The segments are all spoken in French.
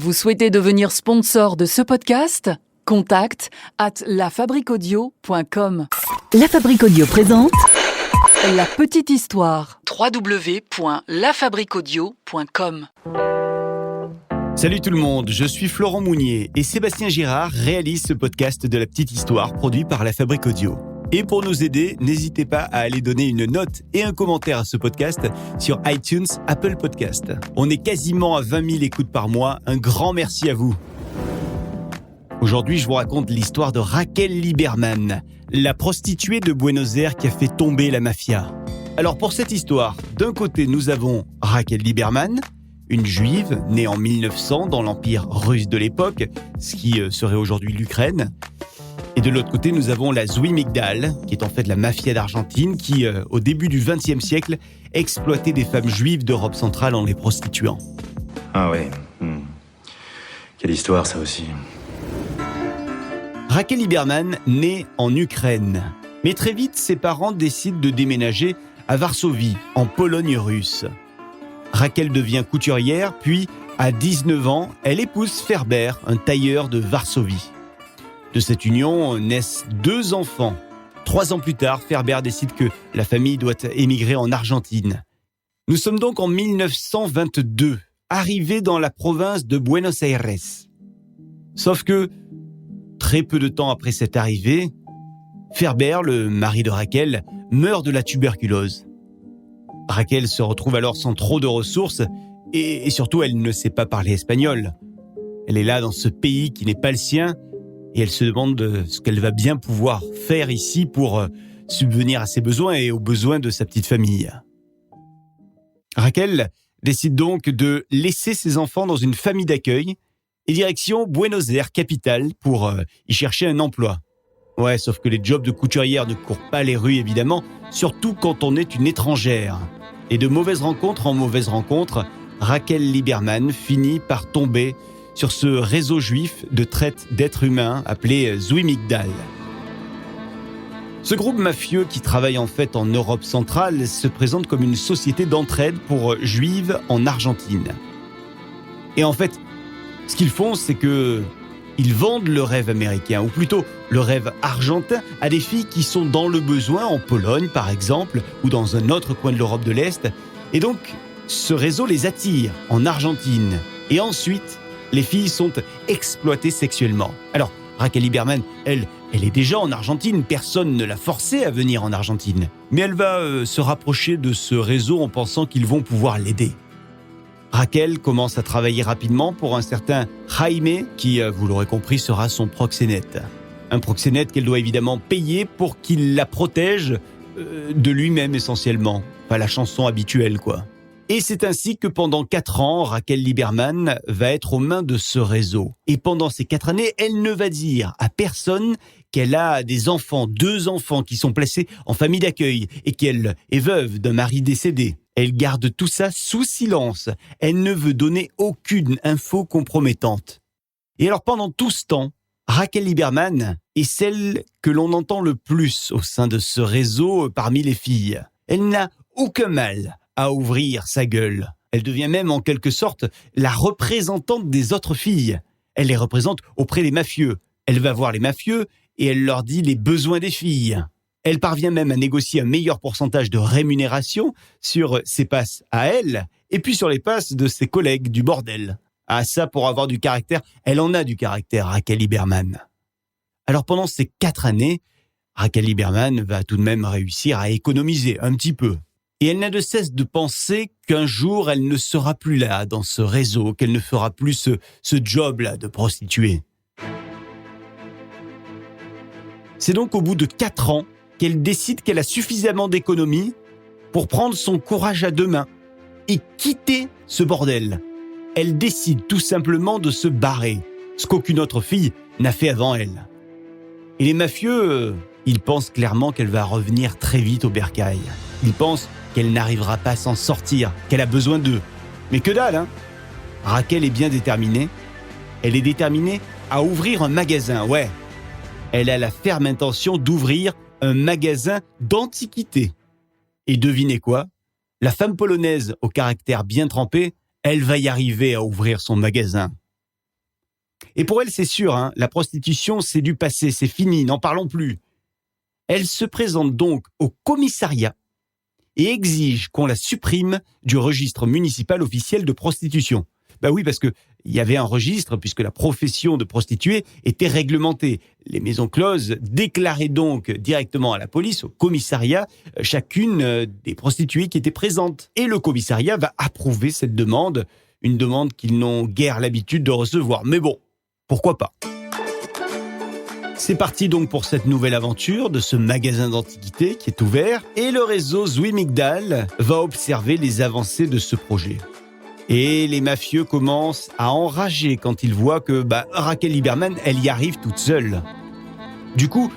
Vous souhaitez devenir sponsor de ce podcast ? Contact @lafabriquaudio.com. La Fabrique Audio présente La petite histoire. www.lafabriquaudio.com. Salut tout le monde, je suis Florent Mounier et Sébastien Girard réalise ce podcast de La petite histoire produit par La Fabrique Audio. Et pour nous aider, n'hésitez pas à aller donner une note et un commentaire à ce podcast sur iTunes, Apple Podcast. On est quasiment à 20 000 écoutes par mois, un grand merci à vous. Aujourd'hui, je vous raconte l'histoire de Raquel Liberman, la prostituée de Buenos Aires qui a fait tomber la mafia. Alors pour cette histoire, d'un côté nous avons Raquel Liberman, une juive née en 1900 dans l'empire russe de l'époque, ce qui serait aujourd'hui l'Ukraine. Et de l'autre côté, nous avons la Zui Migdal, qui est en fait la mafia d'Argentine, qui, au début du XXe siècle, exploitait des femmes juives d'Europe centrale en les prostituant. Ah ouais. Quelle histoire, ça aussi. Raquel Liberman naît en Ukraine. Mais très vite, ses parents décident de déménager à Varsovie, en Pologne russe. Raquel devient couturière, puis, à 19 ans, elle épouse Ferber, un tailleur de Varsovie. De cette union naissent 2 enfants. 3 ans plus tard, Ferber décide que la famille doit émigrer en Argentine. Nous sommes donc en 1922, arrivés dans la province de Buenos Aires. Sauf que, très peu de temps après cette arrivée, Ferber, le mari de Raquel, meurt de la tuberculose. Raquel se retrouve alors sans trop de ressources et surtout, elle ne sait pas parler espagnol. Elle est là dans ce pays qui n'est pas le sien et elle se demande ce qu'elle va bien pouvoir faire ici pour subvenir à ses besoins et aux besoins de sa petite famille. Raquel décide donc de laisser ses enfants dans une famille d'accueil et direction Buenos Aires, capitale, pour y chercher un emploi. Ouais, sauf que les jobs de couturière ne courent pas les rues, évidemment, surtout quand on est une étrangère. Et de mauvaise rencontre en mauvaise rencontre, Raquel Liberman finit par tomber sur ce réseau juif de traite d'êtres humains appelé Zui Migdal. Ce groupe mafieux qui travaille en fait en Europe centrale se présente comme une société d'entraide pour juives en Argentine. Et en fait, ce qu'ils font, c'est que ils vendent le rêve américain, ou plutôt le rêve argentin, à des filles qui sont dans le besoin, en Pologne par exemple, ou dans un autre coin de l'Europe de l'Est. Et donc, ce réseau les attire en Argentine. Et ensuite, les filles sont exploitées sexuellement. Alors, Raquel Liberman, elle est déjà en Argentine, personne ne l'a forcée à venir en Argentine. Mais elle va se rapprocher de ce réseau en pensant qu'ils vont pouvoir l'aider. Raquel commence à travailler rapidement pour un certain Jaime, qui, vous l'aurez compris, sera son proxénète. Un proxénète qu'elle doit évidemment payer pour qu'il la protège de lui-même essentiellement. Pas la chanson habituelle, quoi. Et c'est ainsi que pendant 4 ans, Raquel Liberman va être aux mains de ce réseau. Et pendant ces 4 années, elle ne va dire à personne qu'elle a des enfants, 2 enfants qui sont placés en famille d'accueil et qu'elle est veuve d'un mari décédé. Elle garde tout ça sous silence. Elle ne veut donner aucune info compromettante. Et alors pendant tout ce temps, Raquel Liberman est celle que l'on entend le plus au sein de ce réseau parmi les filles. Elle n'a aucun mal à ouvrir sa gueule. Elle devient même en quelque sorte la représentante des autres filles. Elle les représente auprès des mafieux. Elle va voir les mafieux et elle leur dit les besoins des filles. Elle parvient même à négocier un meilleur pourcentage de rémunération sur ses passes à elle et puis sur les passes de ses collègues du bordel. Ah ça, pour avoir du caractère, elle en a du caractère, Raquel Liberman. Alors pendant ces 4 années, Raquel Liberman va tout de même réussir à économiser un petit peu. Et elle n'a de cesse de penser qu'un jour, elle ne sera plus là dans ce réseau, qu'elle ne fera plus ce job-là de prostituée. C'est donc au bout de 4 ans qu'elle décide qu'elle a suffisamment d'économies pour prendre son courage à 2 mains et quitter ce bordel. Elle décide tout simplement de se barrer, ce qu'aucune autre fille n'a fait avant elle. Et les mafieux, ils pensent clairement qu'elle va revenir très vite au bercail. Ils pensent qu'elle n'arrivera pas à s'en sortir, qu'elle a besoin d'eux. Mais que dalle, hein ? Raquel est bien déterminée. Elle est déterminée à ouvrir un magasin, ouais. Elle a la ferme intention d'ouvrir un magasin d'antiquités. Et devinez quoi ? La femme polonaise au caractère bien trempé, elle va y arriver à ouvrir son magasin. Et pour elle, c'est sûr, hein, la prostitution, c'est du passé, c'est fini, n'en parlons plus. Elle se présente donc au commissariat et exige qu'on la supprime du registre municipal officiel de prostitution. Bah oui, parce que il y avait un registre puisque la profession de prostituée était réglementée. Les maisons closes déclaraient donc directement à la police, au commissariat, chacune des prostituées qui étaient présentes. Et le commissariat va approuver cette demande, une demande qu'ils n'ont guère l'habitude de recevoir. Mais bon, pourquoi pas ? C'est parti donc pour cette nouvelle aventure de ce magasin d'antiquités qui est ouvert et le réseau Zwimigdal va observer les avancées de ce projet. Et les mafieux commencent à enrager quand ils voient que Raquel Lieberman, elle y arrive toute seule. Du coup,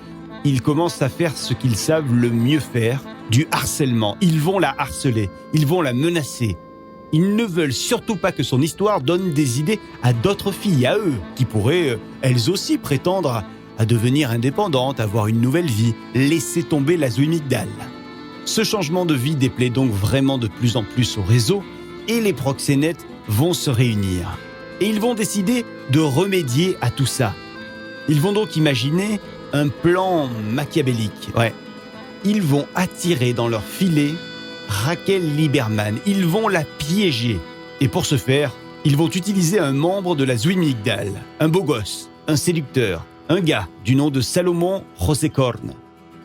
ils commencent à faire ce qu'ils savent le mieux faire, du harcèlement. Ils vont la harceler, ils vont la menacer. Ils ne veulent surtout pas que son histoire donne des idées à d'autres filles, à eux, qui pourraient, elles aussi, prétendre à devenir indépendantes, avoir une nouvelle vie, laisser tomber la Zwimigdal. Ce changement de vie déplaît donc vraiment de plus en plus au réseau, et les proxénètes vont se réunir. Et ils vont décider de remédier à tout ça. Ils vont donc imaginer un plan machiavélique. Ouais. Ils vont attirer dans leur filet Raquel Lieberman. Ils vont la piéger. Et pour ce faire, ils vont utiliser un membre de la Zwimigdal, un beau gosse, un séducteur, un gars du nom de Salomon Rosekorn.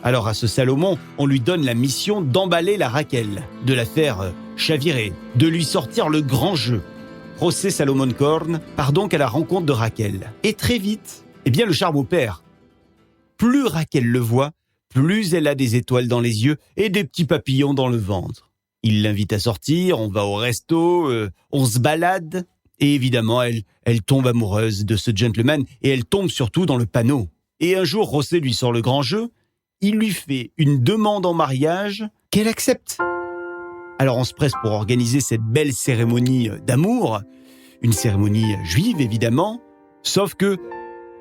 Alors à ce Salomon, on lui donne la mission d'emballer la Raquel, de la faire chavirer, de lui sortir le grand jeu. José Salomon Korn part donc à la rencontre de Raquel. Et très vite, le charme opère. Plus Raquel le voit, plus elle a des étoiles dans les yeux et des petits papillons dans le ventre. Il l'invite à sortir, on va au resto, on se balade. Et évidemment, elle tombe amoureuse de ce gentleman et elle tombe surtout dans le panneau. Et un jour, José lui sort le grand jeu. Il lui fait une demande en mariage qu'elle accepte. Alors on se presse pour organiser cette belle cérémonie d'amour, une cérémonie juive évidemment, sauf que,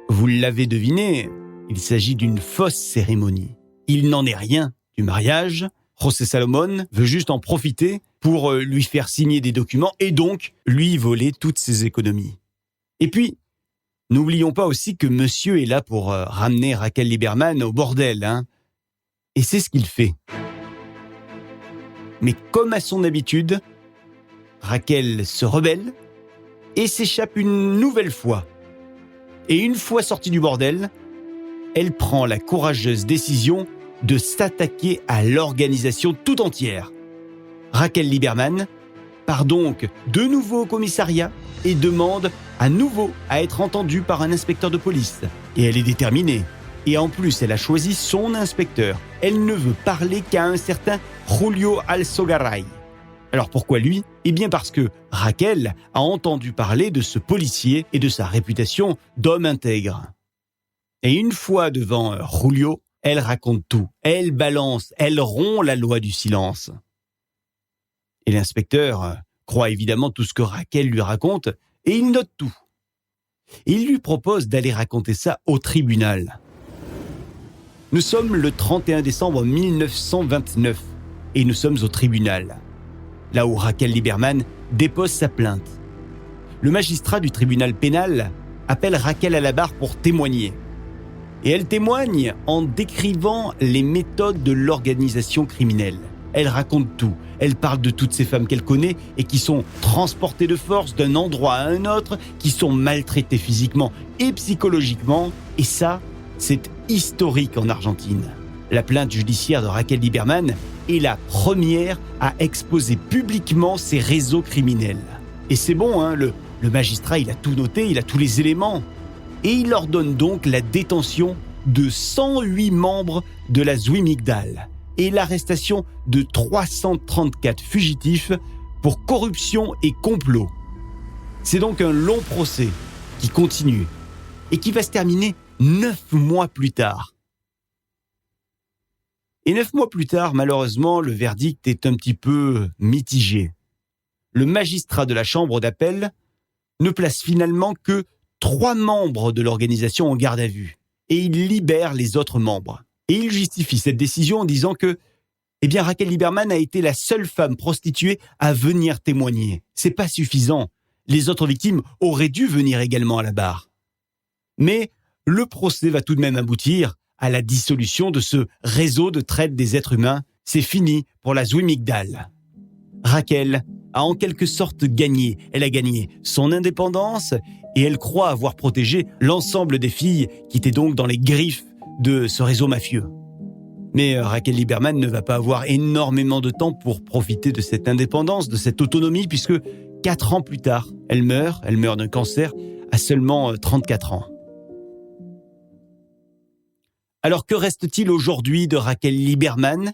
vous l'avez deviné, il s'agit d'une fausse cérémonie. Il n'en est rien du mariage, José Salomon veut juste en profiter pour lui faire signer des documents et donc lui voler toutes ses économies. Et puis, n'oublions pas aussi que monsieur est là pour ramener Raquel Lieberman au bordel, hein. Et c'est ce qu'il fait. Mais comme à son habitude, Raquel se rebelle et s'échappe une nouvelle fois. Et une fois sortie du bordel, elle prend la courageuse décision de s'attaquer à l'organisation tout entière. Raquel Lieberman part donc de nouveau au commissariat et demande à nouveau à être entendue par un inspecteur de police. Et elle est déterminée. Et en plus, elle a choisi son inspecteur. Elle ne veut parler qu'à un certain Julio Alzogaray. Alors pourquoi lui ? Parce que Raquel a entendu parler de ce policier et de sa réputation d'homme intègre. Et une fois devant Julio, elle raconte tout. Elle balance, elle rompt la loi du silence. Et l'inspecteur croit évidemment tout ce que Raquel lui raconte et il note tout. Et il lui propose d'aller raconter ça au tribunal. Nous sommes le 31 décembre 1929 et nous sommes au tribunal, là où Raquel Lieberman dépose sa plainte. Le magistrat du tribunal pénal appelle Raquel à la barre pour témoigner. Et elle témoigne en décrivant les méthodes de l'organisation criminelle. Elle raconte tout. Elle parle de toutes ces femmes qu'elle connaît et qui sont transportées de force d'un endroit à un autre, qui sont maltraitées physiquement et psychologiquement. Et ça, c'est historique en Argentine. La plainte judiciaire de Raquel Lieberman est la première à exposer publiquement ces réseaux criminels. Et c'est bon, hein, le magistrat, il a tout noté, il a tous les éléments. Et il ordonne donc la détention de 108 membres de la Zwimigdal et l'arrestation de 334 fugitifs pour corruption et complot. C'est donc un long procès qui continue et qui va se terminer 9 mois plus tard. Et 9 mois plus tard, malheureusement, le verdict est un petit peu mitigé. Le magistrat de la chambre d'appel ne place finalement que 3 membres de l'organisation en garde à vue et il libère les autres membres. Et il justifie cette décision en disant que Raquel Lieberman a été la seule femme prostituée à venir témoigner. C'est pas suffisant. Les autres victimes auraient dû venir également à la barre. Mais le procès va tout de même aboutir à la dissolution de ce réseau de traite des êtres humains. C'est fini pour la Zwi Migdal. Raquel a en quelque sorte gagné. Elle a gagné son indépendance et elle croit avoir protégé l'ensemble des filles qui étaient donc dans les griffes de ce réseau mafieux. Mais Raquel Lieberman ne va pas avoir énormément de temps pour profiter de cette indépendance, de cette autonomie, puisque 4 ans plus tard, elle meurt d'un cancer à seulement 34 ans. Alors que reste-t-il aujourd'hui de Raquel Lieberman ?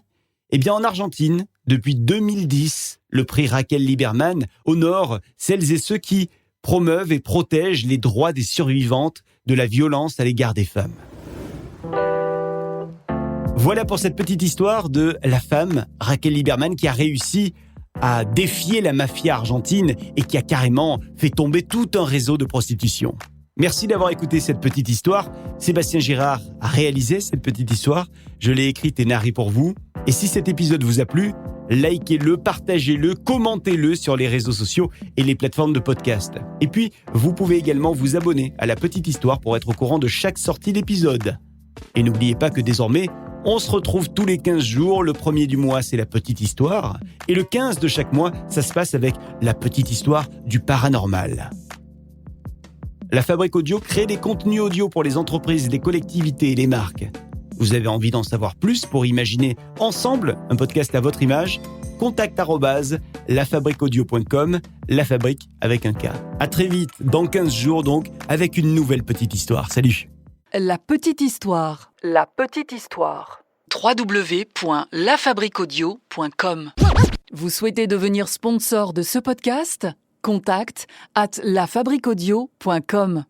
Eh bien en Argentine, depuis 2010, le prix Raquel Lieberman honore celles et ceux qui promeuvent et protègent les droits des survivantes de la violence à l'égard des femmes. Voilà pour cette petite histoire de la femme Raquel Lieberman qui a réussi à défier la mafia argentine et qui a carrément fait tomber tout un réseau de prostitution. Merci d'avoir écouté cette petite histoire. Sébastien Girard a réalisé cette petite histoire. Je l'ai écrite et narrée pour vous. Et si cet épisode vous a plu, likez-le, partagez-le, commentez-le sur les réseaux sociaux et les plateformes de podcast. Et puis, vous pouvez également vous abonner à la petite histoire pour être au courant de chaque sortie d'épisode. Et n'oubliez pas que désormais, on se retrouve tous les 15 jours. Le premier du mois, c'est la petite histoire. Et le 15 de chaque mois, ça se passe avec la petite histoire du paranormal. La Fabrique Audio crée des contenus audio pour les entreprises, les collectivités et les marques. Vous avez envie d'en savoir plus pour imaginer ensemble un podcast à votre image ? contact@lafabriqueaudio.com, la fabrique avec un K. À très vite, dans 15 jours donc, avec une nouvelle petite histoire. Salut. La petite histoire. La petite histoire. www.lafabriqueaudio.com. Vous souhaitez devenir sponsor de ce podcast ? Contact@lafabriqueaudio.com.